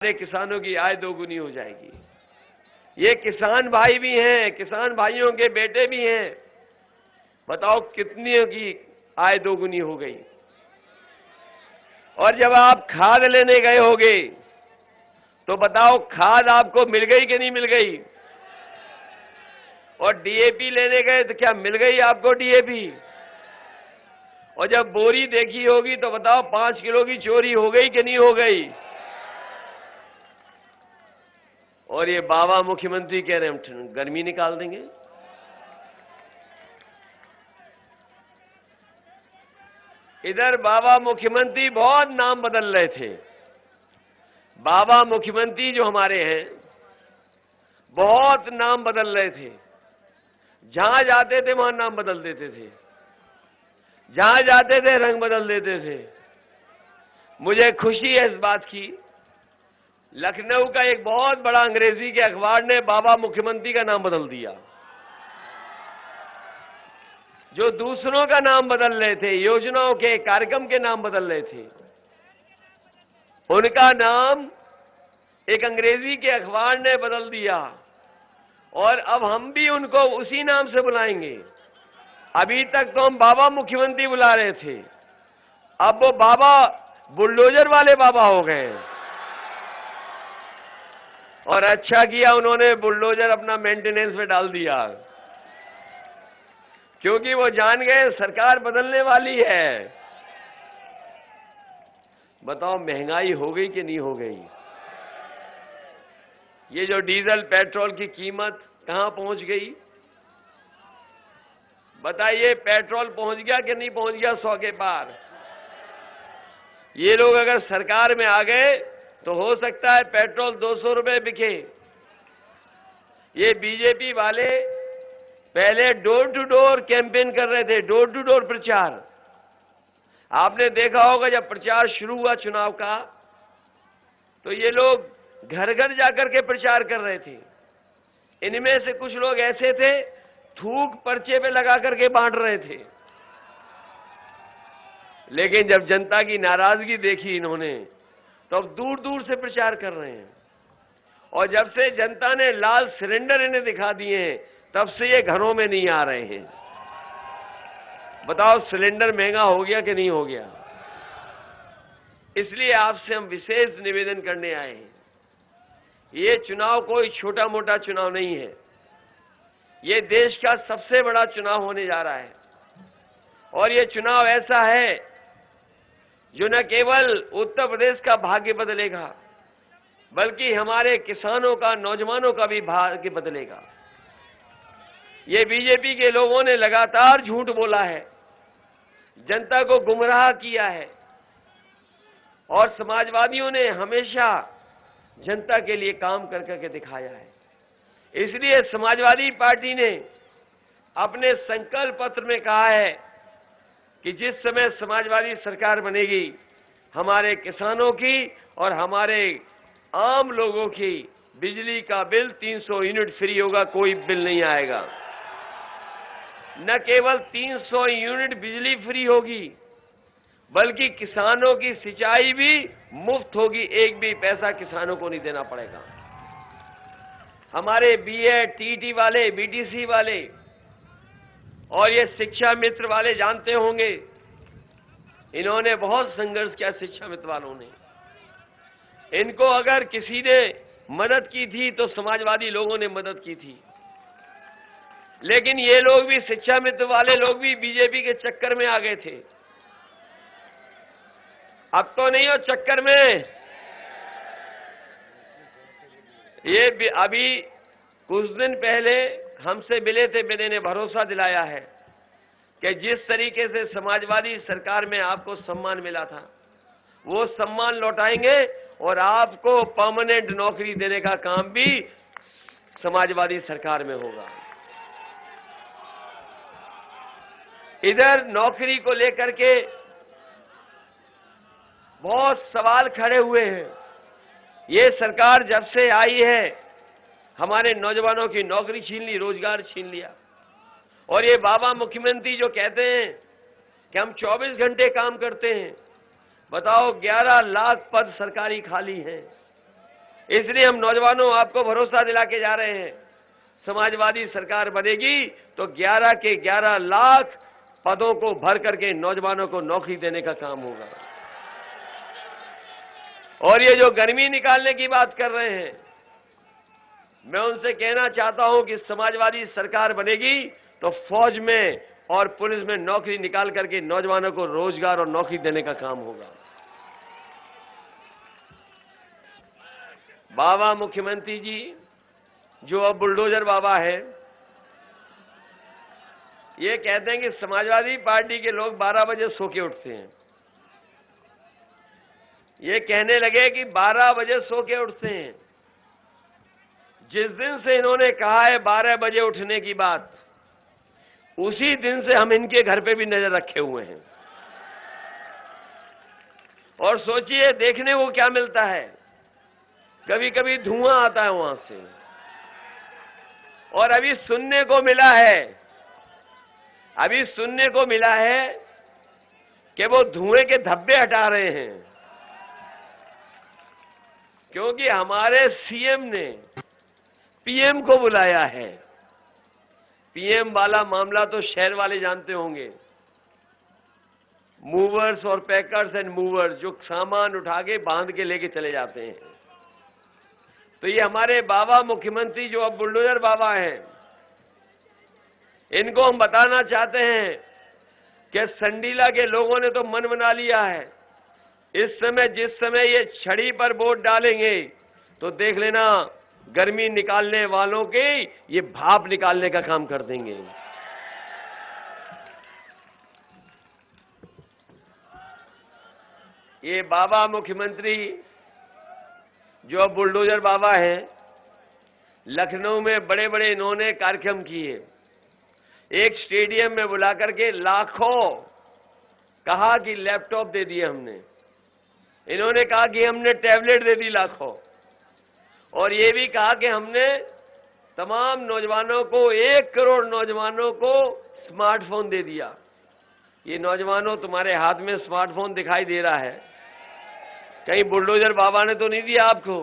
किसानों की आय दोगुनी हो जाएगी। ये किसान भाई भी हैं, किसान भाइयों के बेटे भी हैं। बताओ कितनी की आय दोगुनी हो गई। और जब आप खाद लेने गए होगे तो बताओ खाद आपको मिल गई कि नहीं मिल गई? और डीएपी लेने गए तो क्या मिल गई आपको डीएपी? और जब बोरी देखी होगी तो बताओ 5 किलो की चोरी हो गई कि नहीं हो गई? और ये बाबा मुख्यमंत्री कह रहे हैं हम गर्मी निकाल देंगे। इधर बाबा मुख्यमंत्री बहुत नाम बदल रहे थे। बाबा मुख्यमंत्री जो हमारे हैं बहुत नाम बदल रहे थे। जहां जाते थे वहां नाम बदल देते थे, जहां जाते थे रंग बदल देते थे। मुझे खुशी है इस बात की, लखनऊ का एक बहुत बड़ा अंग्रेजी के अखबार ने बाबा मुख्यमंत्री का नाम बदल दिया। जो दूसरों का नाम बदल रहे थे, योजनाओं के कार्यक्रम के नाम बदल रहे थे, उनका नाम एक अंग्रेजी के अखबार ने बदल दिया। और अब हम भी उनको उसी नाम से बुलाएंगे। अभी तक तो हम बाबा मुख्यमंत्री बुला रहे थे, अब वो बाबा बुलडोजर वाले बाबा हो गए हैं। और अच्छा किया उन्होंने बुलडोजर अपना मेंटेनेंस में डाल दिया, क्योंकि वो जान गए सरकार बदलने वाली है। बताओ महंगाई हो गई कि नहीं हो गई? ये जो डीजल पेट्रोल की कीमत कहां पहुंच गई? बताइए, पेट्रोल पहुंच गया कि नहीं पहुंच गया 100 के पार? ये लोग अगर सरकार में आ गए तो हो सकता है पेट्रोल 200 रुपए बिके। ये बीजेपी वाले पहले डोर टू डोर कैंपेन कर रहे थे, डोर टू डोर प्रचार। आपने देखा होगा जब प्रचार शुरू हुआ चुनाव का तो ये लोग घर घर जाकर के प्रचार कर रहे थे। इनमें से कुछ लोग ऐसे थे थूक पर्चे पे लगा करके बांट रहे थे। लेकिन जब जनता की नाराजगी देखी इन्होंने तो अब दूर दूर से प्रचार कर रहे हैं। और जब से जनता ने लाल सिलेंडर इन्हें दिखा दिए हैं तब से ये घरों में नहीं आ रहे हैं। बताओ सिलेंडर महंगा हो गया कि नहीं हो गया? इसलिए आपसे हम विशेष निवेदन करने आए हैं। ये चुनाव कोई छोटा मोटा चुनाव नहीं है, ये देश का सबसे बड़ा चुनाव होने जा रहा है। और ये चुनाव ऐसा है जो न केवल उत्तर प्रदेश का भाग्य बदलेगा बल्कि हमारे किसानों का, नौजवानों का भी भाग्य बदलेगा। ये बीजेपी के लोगों ने लगातार झूठ बोला है, जनता को गुमराह किया है और समाजवादियों ने हमेशा जनता के लिए काम कर करके दिखाया है। इसलिए समाजवादी पार्टी ने अपने संकल्प पत्र में कहा है कि जिस समय समाजवादी सरकार बनेगी हमारे किसानों की और हमारे आम लोगों की बिजली का बिल 300 यूनिट फ्री होगा, कोई बिल नहीं आएगा। न केवल 300 यूनिट बिजली फ्री होगी बल्कि किसानों की सिंचाई भी मुफ्त होगी, एक भी पैसा किसानों को नहीं देना पड़ेगा। हमारे बीएड, टीटी वाले, बीटीसी वाले और ये शिक्षा मित्र वाले जानते होंगे, इन्होंने बहुत संघर्ष किया। शिक्षा मित्र वालों ने, इनको अगर किसी ने मदद की थी तो समाजवादी लोगों ने मदद की थी। लेकिन ये लोग भी, शिक्षा मित्र वाले लोग भी बीजेपी के चक्कर में आ गए थे। अब तो नहीं हो चक्कर में। ये अभी कुछ दिन पहले हमसे मिले थे, मैंने इन्हें भरोसा दिलाया है कि जिस तरीके से समाजवादी सरकार में आपको सम्मान मिला था वो सम्मान लौटाएंगे और आपको परमानेंट नौकरी देने का काम भी समाजवादी सरकार में होगा। इधर नौकरी को लेकर के बहुत सवाल खड़े हुए हैं। ये सरकार जब से आई है हमारे नौजवानों की नौकरी छीन ली, रोजगार छीन लिया। और ये बाबा मुख्यमंत्री जो कहते हैं कि हम 24 घंटे काम करते हैं, बताओ 11 लाख पद सरकारी खाली हैं। इसलिए हम नौजवानों आपको भरोसा दिला के जा रहे हैं, समाजवादी सरकार बनेगी तो 11 के 11 लाख पदों को भर करके नौजवानों को नौकरी देने का काम होगा। और ये जो गर्मी निकालने की बात कर रहे हैं, मैं उनसे कहना चाहता हूं कि समाजवादी सरकार बनेगी तो फौज में और पुलिस में नौकरी निकाल करके नौजवानों को रोजगार और नौकरी देने का काम होगा। बाबा मुख्यमंत्री जी जो अब बुलडोजर बाबा है, ये कहते हैं कि समाजवादी पार्टी के लोग 12 बजे सो के उठते हैं। ये कहने लगे कि 12 बजे सो के उठते हैं। जिस दिन से इन्होंने कहा है 12 बजे उठने की बात, उसी दिन से हम इनके घर पे भी नजर रखे हुए हैं। और सोचिए देखने को क्या मिलता है, कभी कभी धुआं आता है वहां से। और अभी सुनने को मिला है कि वो धुएं के धब्बे हटा रहे हैं, क्योंकि हमारे सीएम ने पीएम को बुलाया है। पीएम वाला मामला तो शहर वाले जानते होंगे, मूवर्स और पैकर्स एंड मूवर्स जो सामान उठा के बांध के लेके चले जाते हैं। तो ये हमारे बाबा मुख्यमंत्री जो अब बुलडोजर बाबा हैं, इनको हम बताना चाहते हैं कि संडीला के लोगों ने तो मन बना लिया है। इस समय जिस समय ये छड़ी पर वोट डालेंगे तो देख लेना गर्मी निकालने वालों के ये भाप निकालने का काम कर देंगे। ये बाबा मुख्यमंत्री जो अब बुलडोजर बाबा हैं, लखनऊ में बड़े बड़े इन्होंने कार्यक्रम किए। एक स्टेडियम में बुला करके लाखों कहा कि लैपटॉप दे दिए हमने, इन्होंने कहा कि हमने टैबलेट दे दी लाखों, और ये भी कहा कि हमने तमाम नौजवानों को 1 करोड़ नौजवानों को स्मार्टफोन दे दिया। ये नौजवानों तुम्हारे हाथ में स्मार्टफोन दिखाई दे रहा है, कहीं बुलडोजर बाबा ने तो नहीं दिया आपको?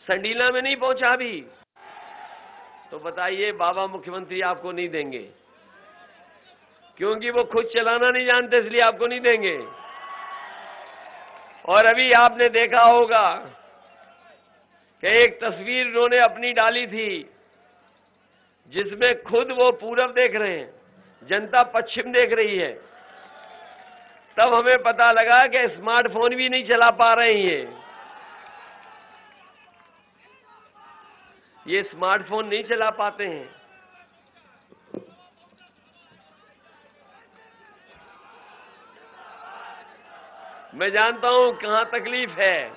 संडीला में नहीं पहुंचा भी तो बताइए बाबा मुख्यमंत्री आपको नहीं देंगे, क्योंकि वो खुद चलाना नहीं जानते, इसलिए आपको नहीं देंगे। और अभी आपने देखा होगा कि एक तस्वीर उन्होंने अपनी डाली थी जिसमें खुद वो पूरब देख रहे हैं, जनता पश्चिम देख रही है। तब हमें पता लगा कि स्मार्टफोन भी नहीं चला पा रहे हैं, ये स्मार्टफोन नहीं चला पाते हैं। मैं जानता हूं कहां तकलीफ है।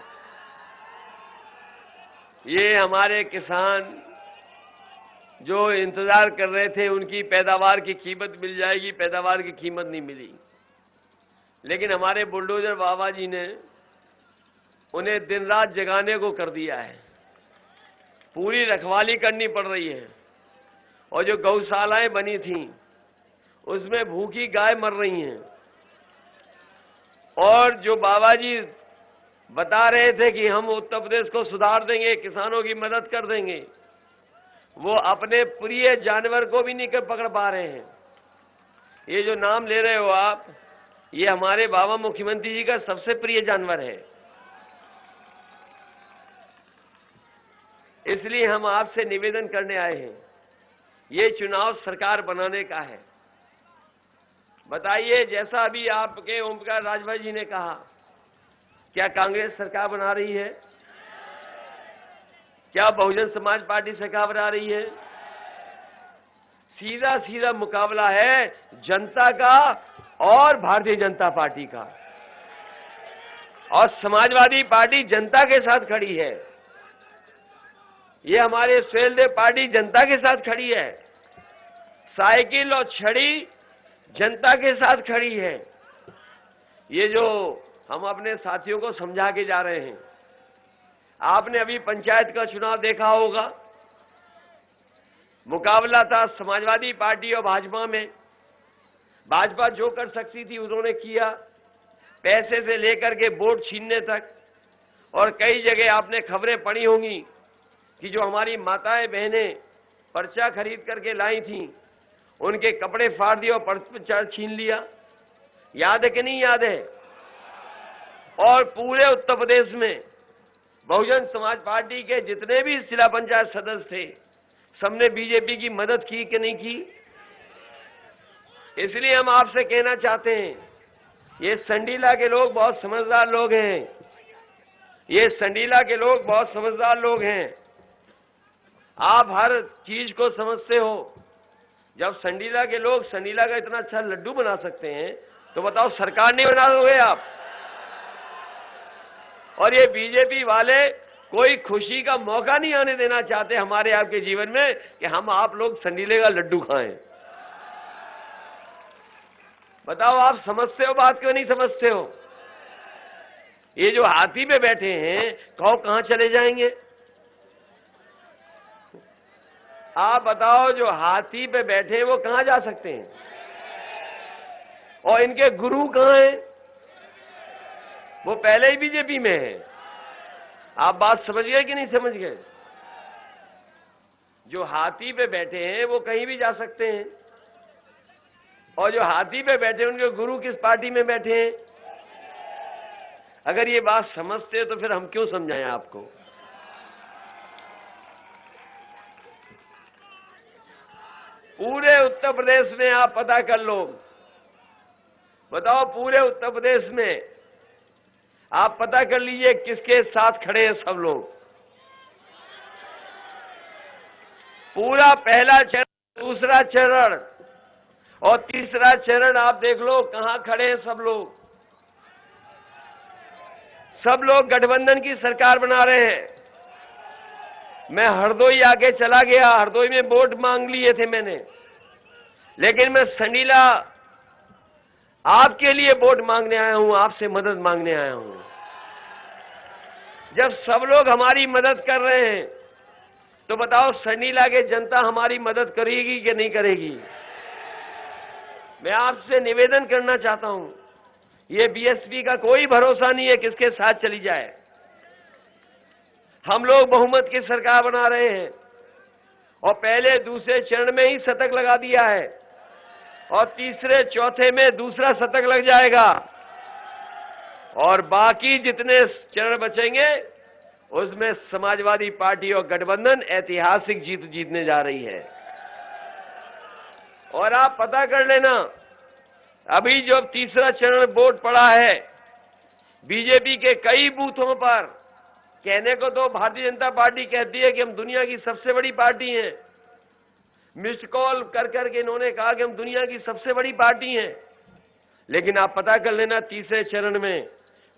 ये हमारे किसान जो इंतजार कर रहे थे, उनकी पैदावार की कीमत मिल जाएगी, पैदावार की कीमत नहीं मिली। लेकिन हमारे बुलडोजर बाबा जी ने उन्हें दिन रात जगाने को कर दिया है, पूरी रखवाली करनी पड़ रही है। और जो गौशालाएं बनी थीं उसमें भूखी गाय मर रही हैं। और जो बाबा जी बता रहे थे कि हम उत्तर प्रदेश को सुधार देंगे, किसानों की मदद कर देंगे, वो अपने प्रिय जानवर को भी नहीं पकड़ पा रहे हैं। ये जो नाम ले रहे हो आप, ये हमारे बाबा मुख्यमंत्री जी का सबसे प्रिय जानवर है। इसलिए हम आपसे निवेदन करने आए हैं, ये चुनाव सरकार बनाने का है। बताइए, जैसा अभी आपके ओम प्रकाश राजभर जी ने कहा, क्या कांग्रेस सरकार बना रही है? क्या बहुजन समाज पार्टी सरकार बना रही है? सीधा सीधा मुकाबला है जनता का और भारतीय जनता पार्टी का। और समाजवादी पार्टी जनता के साथ खड़ी है, ये हमारे सुहेलदेव पार्टी जनता के साथ खड़ी है, साइकिल और छड़ी जनता के साथ खड़ी है। ये जो हम अपने साथियों को समझा के जा रहे हैं, आपने अभी पंचायत का चुनाव देखा होगा, मुकाबला था समाजवादी पार्टी और भाजपा में। भाजपा जो कर सकती थी उन्होंने किया, पैसे से लेकर के वोट छीनने तक। और कई जगह आपने खबरें पढ़ी होंगी कि जो हमारी माताएं बहनें पर्चा खरीद करके लाई थीं, उनके कपड़े फाड़ दिए और पर्चा छीन लिया। याद है कि नहीं याद है? और पूरे उत्तर प्रदेश में बहुजन समाज पार्टी के जितने भी जिला पंचायत सदस्य थे, सबने बीजेपी की मदद की कि नहीं की? इसलिए हम आपसे कहना चाहते हैं, ये संडीला के लोग बहुत समझदार लोग हैं। ये संडीला के लोग बहुत समझदार लोग हैं। आप हर चीज को समझते हो। जब संडीला के लोग संडीला का इतना अच्छा लड्डू बना सकते हैं, तो बताओ सरकार नहीं बना दोगे आप? और ये बीजेपी वाले कोई खुशी का मौका नहीं आने देना चाहते हमारे आपके जीवन में कि हम आप लोग संडीले का लड्डू खाएं। बताओ, आप समझते हो बात क्यों नहीं समझते हो? ये जो हाथी पे बैठे हैं, कहां चले जाएंगे? आप बताओ, जो हाथी पे बैठे हैं वो कहां जा सकते हैं? और इनके गुरु कहां हैं? वो पहले ही बीजेपी में है। आप बात समझ गए कि नहीं समझ गए? जो हाथी पे बैठे हैं वो कहीं भी जा सकते हैं, और जो हाथी पे बैठे हैं उनके गुरु किस पार्टी में बैठे हैं? अगर ये बात समझते तो फिर हम क्यों समझाएं आपको? पूरे उत्तर प्रदेश में आप पता कर लो। बताओ, पूरे उत्तर प्रदेश में आप पता कर लीजिए किसके साथ खड़े हैं सब लोग। पूरा पहला चरण, दूसरा चरण और तीसरा चरण आप देख लो कहां खड़े हैं सब लोग। सब लोग गठबंधन की सरकार बना रहे हैं। मैं हरदोई आके चला गया, हरदोई में वोट मांग लिए थे मैंने, लेकिन मैं संडीला आपके लिए वोट मांगने आया हूं, आपसे मदद मांगने आया हूं। जब सब लोग हमारी मदद कर रहे हैं, तो बताओ संडीला के जनता हमारी मदद करेगी कि नहीं करेगी? मैं आपसे निवेदन करना चाहता हूं, ये बीएसपी का कोई भरोसा नहीं है किसके साथ चली जाए। हम लोग बहुमत की सरकार बना रहे हैं और पहले दूसरे चरण में ही शतक लगा दिया है, और तीसरे चौथे में दूसरा शतक लग जाएगा, और बाकी जितने चरण बचेंगे उसमें समाजवादी पार्टी और गठबंधन ऐतिहासिक जीत जीतने जा रही है। और आप पता कर लेना, अभी जो तीसरा चरण वोट पड़ा है, बीजेपी के कई बूथों पर, कहने को तो भारतीय जनता पार्टी कहती है कि हम दुनिया की सबसे बड़ी पार्टी हैं। मिस्ड कॉल कर करके इन्होंने कहा कि हम दुनिया की सबसे बड़ी पार्टी हैं, लेकिन आप पता कर लेना तीसरे चरण में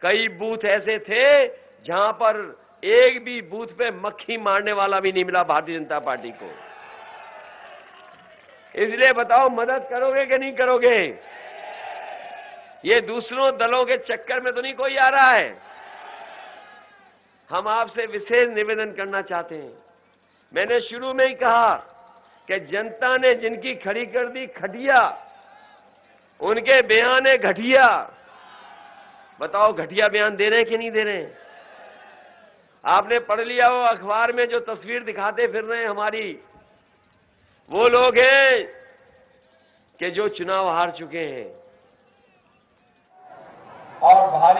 कई बूथ ऐसे थे जहां पर एक भी बूथ पे मक्खी मारने वाला भी नहीं मिला भारतीय जनता पार्टी को। इसलिए बताओ, मदद करोगे कि नहीं करोगे? ये दूसरों दलों के चक्कर में तो नहीं कोई आ रहा है। हम आपसे विशेष निवेदन करना चाहते हैं। मैंने शुरू में ही कहा कि जनता ने जिनकी खड़ी कर दी खटिया, उनके बयान है घटिया। बताओ, घटिया बयान दे रहे हैं कि नहीं दे रहे हैं? आपने पढ़ लिया हो अखबार में, जो तस्वीर दिखाते फिर रहे हैं हमारी, वो लोग हैं कि जो चुनाव हार चुके हैं और भारी